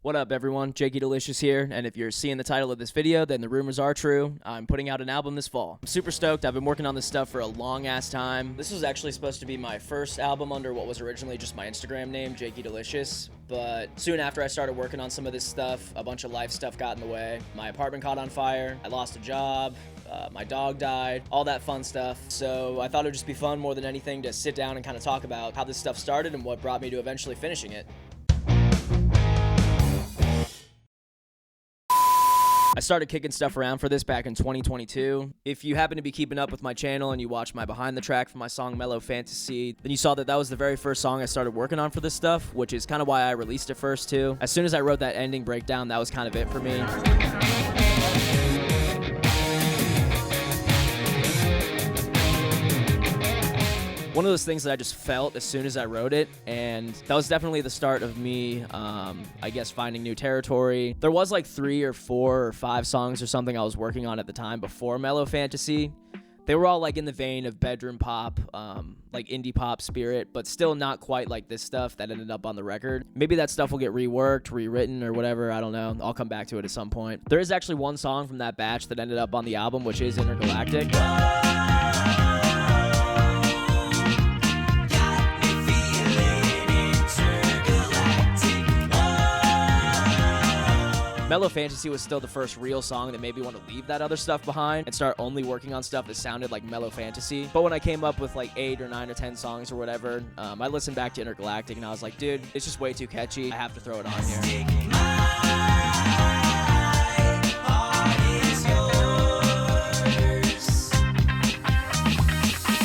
What up, everyone? JakeyDelicious here, and if you're seeing the title of this video, then the rumors are true. I'm putting out an album this fall. I'm super stoked. I've been working on this stuff for a long-ass time. This was actually supposed to be my first album under what was originally just my Instagram name, JakeyDelicious, but soon after I started working on some of this stuff, a bunch of life stuff got in the way. My apartment caught on fire, I lost a job, my dog died, all that fun stuff. So I thought it would just be fun more than anything to sit down and kind of talk about how this stuff started and what brought me to eventually finishing it. I started kicking stuff around for this back in 2022. If you happen to be keeping up with my channel and you watch my behind the track for my song Mellow Fantasy, then you saw that that was the very first song I started working on for this stuff, which is kind of why I released it first too. As soon as I wrote that ending breakdown, that was kind of it for me. One of those things that I just felt as soon as I wrote it, and that was definitely the start of me, I guess, finding new territory. There was like 3 or 4 or 5 songs or something I was working on at the time before Mellow Fantasy. They were all like in the vein of bedroom pop, like indie pop spirit, but still not quite like this stuff that ended up on the record. Maybe that stuff will get reworked, rewritten, or whatever, I don't know. I'll come back to it at some point. There is actually one song from that batch that ended up on the album, which is Intergalactic. Mellow Fantasy was still the first real song that made me want to leave that other stuff behind and start only working on stuff that sounded like Mellow Fantasy. But when I came up with like 8 or 9 or 10 songs or whatever, I listened back to Intergalactic and I was like, dude, it's just way too catchy. I have to throw it on here.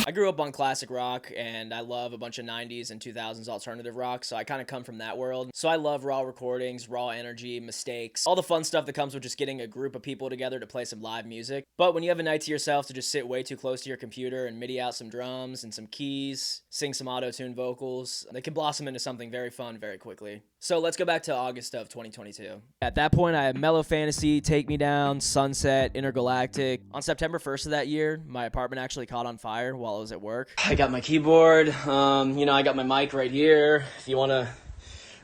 I grew up on classic rock, and I love a bunch of 90s and 2000s alternative rock, so I kind of come from that world. So I love raw recordings, raw energy, mistakes, all the fun stuff that comes with just getting a group of people together to play some live music. But when you have a night to yourself to just sit way too close to your computer and MIDI out some drums and some keys, sing some auto-tune vocals, they can blossom into something very fun very quickly. So let's go back to August of 2022. At that point, I had Mellow Fantasy, Take Me Down, Sunset, Intergalactic. On September 1st of that year, my apartment actually caught on fire while I was at work. I got my keyboard, I got my mic right here if you want to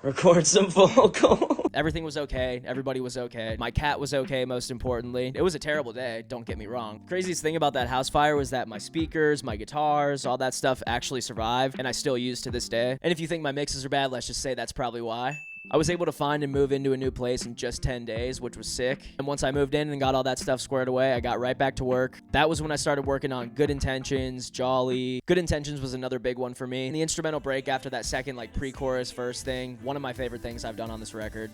record some vocal. Everything was okay. Everybody was okay. My cat was okay, most importantly. It was a terrible day, don't get me wrong. Craziest thing about that house fire was that my speakers, my guitars, all that stuff actually survived, and I still use to this day. And if you think my mixes are bad, let's just say that's probably why. I was able to find and move into a new place in just 10 days, which was sick. And once I moved in and got all that stuff squared away, I got right back to work. That was when I started working on Good Intentions, Jolly. Good Intentions was another big one for me. And the instrumental break after that second, like, pre-chorus verse thing, one of my favorite things I've done on this record.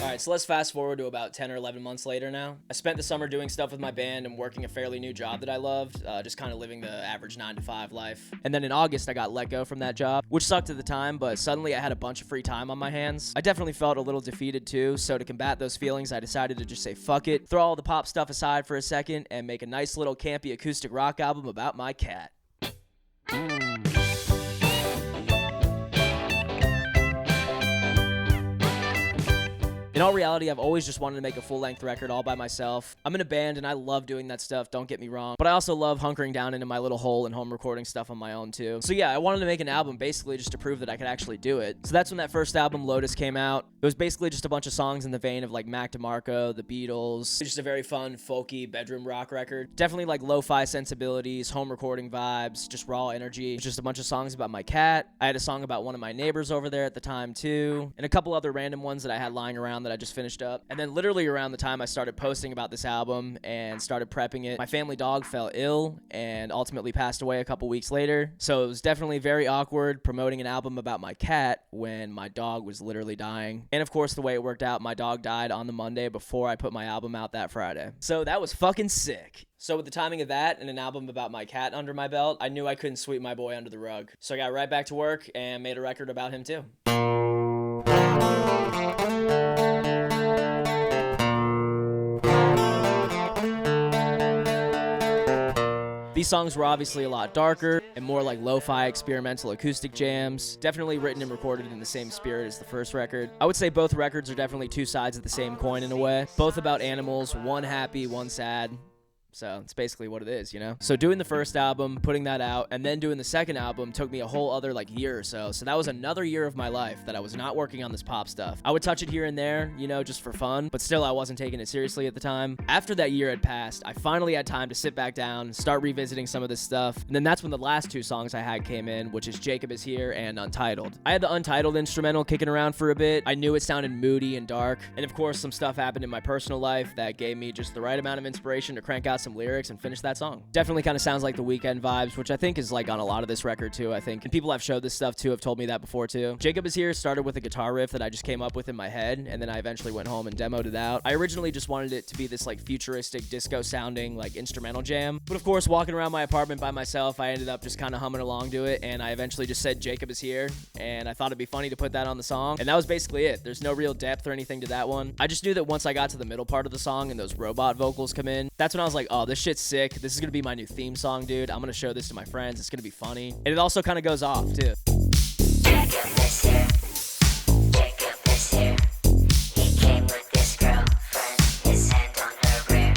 Alright, so let's fast forward to about 10 or 11 months later now. I spent the summer doing stuff with my band and working a fairly new job that I loved, just kind of living the average 9-to-5 life. And then in August, I got let go from that job, which sucked at the time, but suddenly I had a bunch of free time on my hands. I definitely felt a little defeated too, so to combat those feelings, I decided to just say fuck it, throw all the pop stuff aside for a second, and make a nice little campy acoustic rock album about my cat. In all reality, I've always just wanted to make a full-length record all by myself. I'm in a band and I love doing that stuff, don't get me wrong. But I also love hunkering down into my little hole and home recording stuff on my own too. So yeah, I wanted to make an album basically just to prove that I could actually do it. So that's when that first album, Lotus, came out. It was basically just a bunch of songs in the vein of like Mac DeMarco, The Beatles. Just a very fun, folky bedroom rock record. Definitely like lo-fi sensibilities, home recording vibes, just raw energy. Just a bunch of songs about my cat. I had a song about one of my neighbors over there at the time too. And a couple other random ones that I had lying around that I just finished up. And then literally around the time I started posting about this album and started prepping it, my family dog fell ill and ultimately passed away a couple weeks later. So it was definitely very awkward promoting an album about my cat when my dog was literally dying. And of course, the way it worked out, my dog died on the Monday before I put my album out that Friday. So that was fucking sick. So with the timing of that and an album about my cat under my belt, I knew I couldn't sweep my boy under the rug. So I got right back to work and made a record about him too. These songs were obviously a lot darker and more like lo-fi experimental acoustic jams, definitely written and recorded in the same spirit as the first record. I would say both records are definitely two sides of the same coin in a way, both about animals, one happy, one sad. So it's basically what it is, you know? So doing the first album, putting that out, and then doing the second album took me a whole other like year or so. So that was another year of my life that I was not working on this pop stuff. I would touch it here and there, you know, just for fun, but still I wasn't taking it seriously at the time. After that year had passed, I finally had time to sit back down, start revisiting some of this stuff. And then that's when the last two songs I had came in, which is Jacob Is Here and Untitled. I had the Untitled instrumental kicking around for a bit. I knew it sounded moody and dark. And of course, some stuff happened in my personal life that gave me just the right amount of inspiration to crank out some lyrics and finish that song. Definitely kind of sounds like the Weeknd vibes, which I think is like on a lot of this record too, I think. And people I've showed this stuff to have told me that before too. Jacob Is Here started with a guitar riff that I just came up with in my head, and then I eventually went home and demoed it out. I originally just wanted it to be this like futuristic disco sounding like instrumental jam. But of course, walking around my apartment by myself, I ended up just kind of humming along to it, and I eventually just said Jacob Is Here, and I thought it'd be funny to put that on the song. And that was basically it. There's no real depth or anything to that one. I just knew that once I got to the middle part of the song and those robot vocals come in, that's when I was like, oh, this shit's sick. This is gonna be my new theme song, dude. I'm gonna show this to my friends. It's gonna be funny. And it also kind of goes off too. Jacob is here. Jacob is here. He came with his girlfriend. His hand on her rear.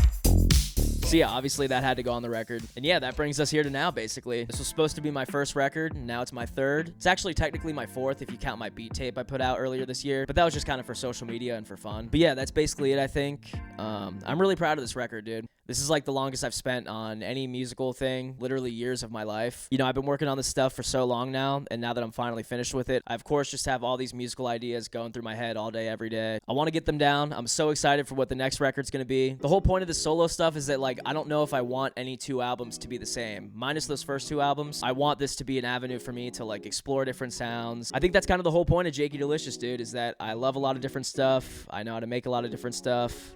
So yeah, obviously that had to go on the record. And yeah, that brings us here to now, basically. This was supposed to be my first record, and now it's my third. It's actually technically my fourth if you count my beat tape I put out earlier this year, but that was just kind of for social media and for fun. But yeah, that's basically it, I think. I'm really proud of this record, dude. This is like the longest I've spent on any musical thing, literally years of my life. You know, I've been working on this stuff for so long now, and now that I'm finally finished with it, I of course just have all these musical ideas going through my head all day, every day. I want to get them down. I'm so excited for what the next record's going to be. The whole point of this solo stuff is that, like, I don't know if I want any two albums to be the same. Minus those first two albums, I want this to be an avenue for me to, like, explore different sounds. I think that's kind of the whole point of JakeyDelicious, dude, is that I love a lot of different stuff. I know how to make a lot of different stuff.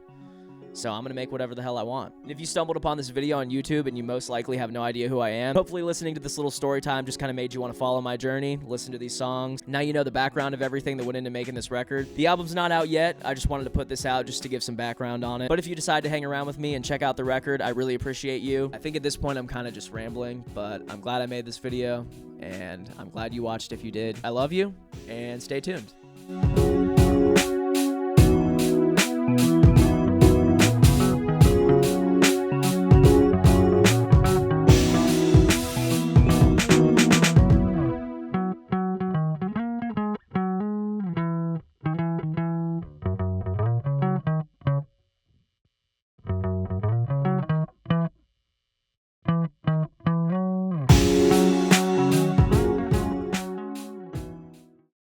So I'm going to make whatever the hell I want. And if you stumbled upon this video on YouTube and you most likely have no idea who I am, hopefully listening to this little story time just kind of made you want to follow my journey, listen to these songs. Now you know the background of everything that went into making this record. The album's not out yet. I just wanted to put this out just to give some background on it. But if you decide to hang around with me and check out the record, I really appreciate you. I think at this point I'm kind of just rambling, but I'm glad I made this video, and I'm glad you watched if you did. I love you, and stay tuned.